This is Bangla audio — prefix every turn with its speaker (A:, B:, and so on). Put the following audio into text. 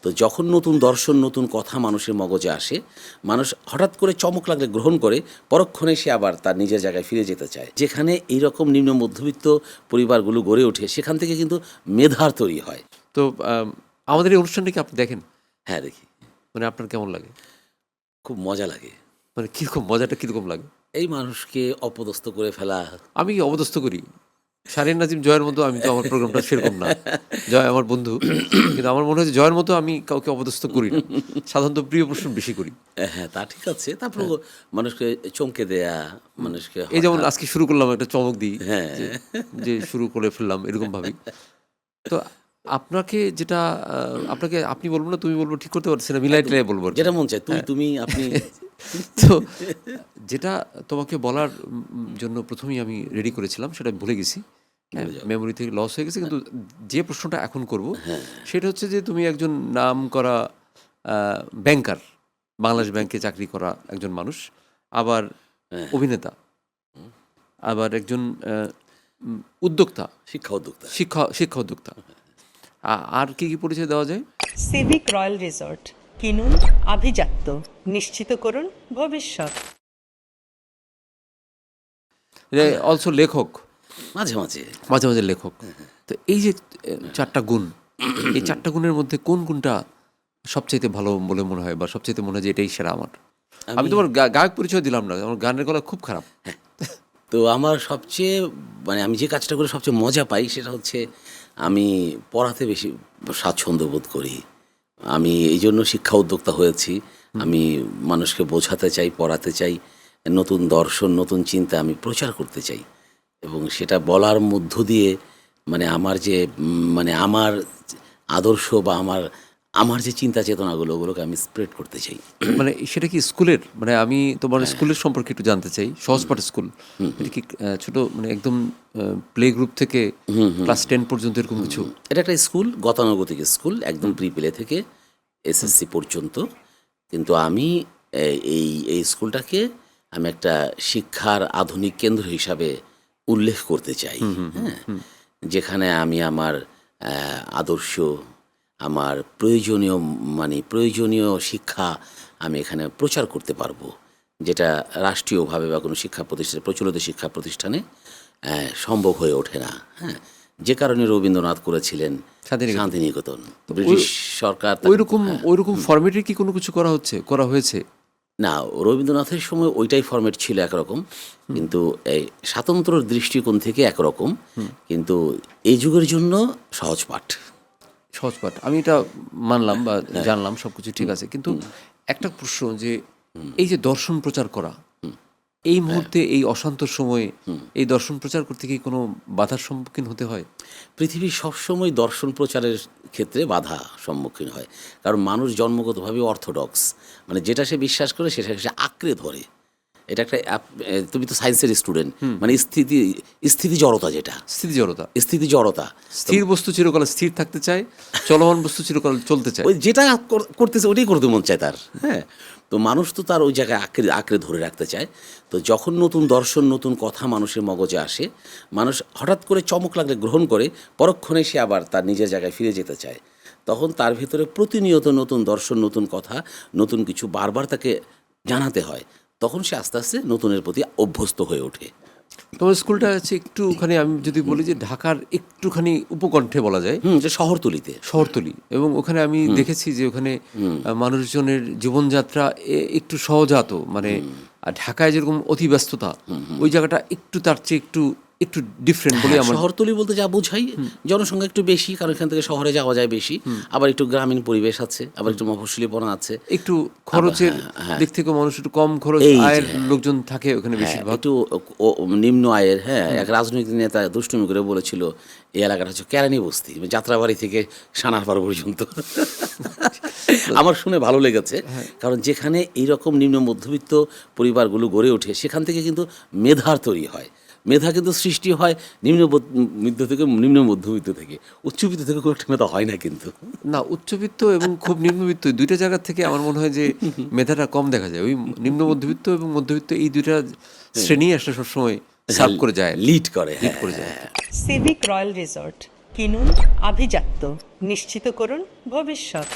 A: তো যখন নতুন দর্শন নতুন কথা মানুষের মগজে আসে, মানুষ হঠাৎ করে চমক লাগলে গ্রহণ করে, পরক্ষণে সে আবার তার নিজের জায়গায় ফিরে যেতে চায়। যেখানে এইরকম নিম্ন মধ্যবিত্ত পরিবারগুলো গড়ে ওঠে, সেখান থেকে কিন্তু মেধার তৈরি হয়।
B: তো আমাদের এই অনুষ্ঠানটা কি আপনি দেখেন?
A: হ্যাঁ, দেখি।
B: মানে আপনার কেমন লাগে?
A: খুব মজা লাগে।
B: মানে কীরকম মজাটা কীরকম লাগে?
A: এই মানুষকে অপদস্থ করে ফেলা।
B: আমি অবদস্থ করি শাহরিন নাজিম জয়ের মতো। আমি তো আমার প্রোগ্রামটা সেরকম না। জয় আমার বন্ধু, কিন্তু আমার মনে হয় জয়ের মতো আমি কাউকে অপদস্থ করি না। সাধারণত প্রিয় প্রশ্ন বেশি করি।
A: হ্যাঁ, তা ঠিক আছে। তারপর মানুষকে চমকে দেয়া, মানুষকে
B: এই যেমন আজকে শুরু করলাম একটা চমক দিই,
A: হ্যাঁ,
B: যে শুরু করে ফেললাম এরকম ভাবি। তো আপনাকে যেটা আপনাকে আপনি বলবো না তুমি বলবো ঠিক করতে পারছি না, মিলাই টিলাই বলবো আর কি।
A: যেটা মন চায় তুই তুমি আপনি।
B: তো যেটা তোমাকে বলার জন্য প্রথমেই আমি রেডি করেছিলাম সেটা আমি ভুলে গেছি। মেমোরি থেকে লস হয়ে গেছে। কিন্তু যে প্রশ্নটা এখন করব সেটা হচ্ছে যে তুমি একজন নাম করা ব্যাংকার, বাংলাদেশ ব্যাংকে চাকরি করা একজন মানুষ, আবার অভিনেতা, আবার একজন উদ্যোক্তা, শিক্ষা উদ্যোক্তা। আর কি কি পরিচয় দেওয়া যায়?
C: সিভিক রয়্যাল রিসর্ট কিনুন আভিজাত্য, নিশ্চিত করুন ভবিষ্যৎ।
B: অলসো লেখক,
A: মাঝে মাঝে
B: মাঝে মাঝে লেখক। তো এই যে চারটা গুণ, এই চারটা গুণের মধ্যে কোন গুণটা সবচাইতে ভালো বলে মনে হয়, বা সবচাইতে মনে হয় যে এটাই সেরা আমার? আমি তোমার গায়ক পরিচয় দিলাম না, আমার গানের গলা খুব খারাপ।
A: তো আমার সবচেয়ে আমি যে কাজটা করে সবচেয়ে মজা পাই সেটা হচ্ছে আমি পড়াতে বেশি স্বাচ্ছন্দ্য বোধ করি। আমি এই জন্য শিক্ষা উদ্যোক্তা হয়েছি। আমি মানুষকে বোঝাতে চাই, পড়াতে চাই, নতুন দর্শন নতুন চিন্তা আমি প্রচার করতে চাই, এবং সেটা বলার মধ্য দিয়ে আমার যে আমার আদর্শ বা আমার যে চিন্তা চেতনাগুলো, ওগুলোকে আমি স্প্রেড করতে চাই।
B: সেটা কি স্কুলের? আমি তোমার স্কুলের সম্পর্কে একটু জানতে চাই। সহজপাঠ স্কুল এটা কি ছোট একদম প্লে গ্রুপ থেকে ক্লাস 10 পর্যন্ত এরকম কিছু?
A: এটা একটা স্কুল, গতানুগতিক স্কুল, একদম প্রি প্লে থেকে এসএসসি পর্যন্ত। কিন্তু আমি এই স্কুলটাকে আমি একটা শিক্ষার আধুনিক কেন্দ্র হিসাবে উল্লেখ করতে চাই। হ্যাঁ, যেখানে আমি আমার আদর্শ, আমার প্রয়োজনীয় শিক্ষা আমি এখানে প্রচার করতে পারবো, যেটা রাষ্ট্রীয়ভাবে বা কোনো শিক্ষা প্রতিষ্ঠানে, প্রচলিত শিক্ষা প্রতিষ্ঠানে সম্ভব হয়ে ওঠে না। হ্যাঁ, যে কারণে রবীন্দ্রনাথ করেছিলেন শান্তিনিকেতন। ব্রিটিশ সরকার
B: ওইরকম ফরম্যাটের কি কোনো কিছু করা হয়েছে?
A: না, রবীন্দ্রনাথের সময় ওইটাই ফরম্যাট ছিল একরকম, কিন্তু এই স্বাতন্ত্র্যের দৃষ্টিকোণ থেকে একরকম, কিন্তু এই যুগের জন্য সহজপাঠ।
B: আমি এটা মানলাম বা জানলাম, সবকিছু ঠিক আছে, কিন্তু একটা প্রশ্ন, যে এই যে দর্শন প্রচার করা এই মুহূর্তে, এই অশান্ত সময়ে এই দর্শন প্রচার করতে কি কোনো বাধার সম্মুখীন হতে হয়?
A: পৃথিবী সবসময় দর্শন প্রচারের ক্ষেত্রে বাধা সম্মুখীন হয়, কারণ মানুষ জন্মগতভাবে অর্থোডক্স, যেটা সে বিশ্বাস করে সেটা সে আঁকড়ে ধরে। এটা একটা, তুমি তো সায়েন্সের স্টুডেন্ট, স্থিতি জড়তা, যেটা স্থিতি জড়তা,
B: স্থির বস্তু চিরকাল স্থির থাকতে চায়, চলমান বস্তু চিরকাল চলতে চায়।
A: ওই যেটা করতেছে ওটাই করতে মন চায় তার। হ্যাঁ, তো মানুষ তো তার ওই জায়গায় আঁকড়ে ধরে রাখতে চায়। তো যখন নতুন দর্শন নতুন কথা মানুষের মগজে আসে, মানুষ হঠাৎ করে চমক লাগলে গ্রহণ করে, পরক্ষণে সে আবার তার নিজের জায়গায় ফিরে যেতে চায়। তখন তার ভিতরে প্রতিনিয়ত নতুন দর্শন নতুন কথা নতুন কিছু বারবার তাকে জানাতে হয়। তখন সে আস্তে আস্তে নতুনের প্রতি অভ্যস্ত হয়ে ওঠে।
B: তোমার স্কুলটা আছে একটুখানি, আমি যদি বলি যে ঢাকার একটুখানি উপকণ্ঠে বলা যায়,
A: যে শহরতলি,
B: এবং ওখানে আমি দেখেছি যে ওখানে মানুষজনের জীবনযাত্রা একটু সহজাত, ঢাকায় যেরকম অতি ব্যস্ততা, ওই জায়গাটা একটু তার চেয়ে একটু ডিফারেন্ট বলে আমার।
A: শহরতলি বলতে যা বোঝাই, জনসংখ্যা একটু বেশি, কারণ এখান থেকে শহরে যাওয়া যায় বেশি, আবার একটু গ্রামীণ পরিবেশ আছে, আবার একটু মফস্বলীপনা আছে,
B: একটু খরচের দিক থেকে মানুষ একটু কম খরচ আয়ের লোকজন থাকে ওখানে বেশিরভাগ,
A: একটু নিম্ন আয়ের। হ্যাঁ, এক রাজনৈতিক নেতা দুষ্টুমি করে বলেছিল এই এলাকাটা হচ্ছে কেরানি বস্তি, যাত্রাবাড়ি থেকে সানারপাড়া পর্যন্ত। আমার শুনে ভালো লেগেছে, কারণ যেখানে এইরকম নিম্ন মধ্যবিত্ত পরিবারগুলো গড়ে ওঠে, সেখান থেকে কিন্তু মেধার তৈরি হয়। মেধা কিন্তু সৃষ্টি হয় নিম্ন মধ্যবিত্ত থেকে। উচ্চবিত্ত থেকে খুব একটা মেধা হয় না, কিন্তু
B: না, উচ্চবিত্ত এবং খুব নিম্নবিত্ত দুইটা জায়গা থেকে আমার মনে হয় যে মেধাটা কম দেখা যায়। ওই নিম্ন মধ্যবিত্ত এবং মধ্যবিত্ত এই দুইটা শ্রেণী আসলে সবসময় সার্ভ করে যায়,
A: লিড করে
C: যায়। সিভিক রয়্যাল রিসর্ট কিনুন আভিজাত্য, নিশ্চিত করুন ভবিষ্যৎ।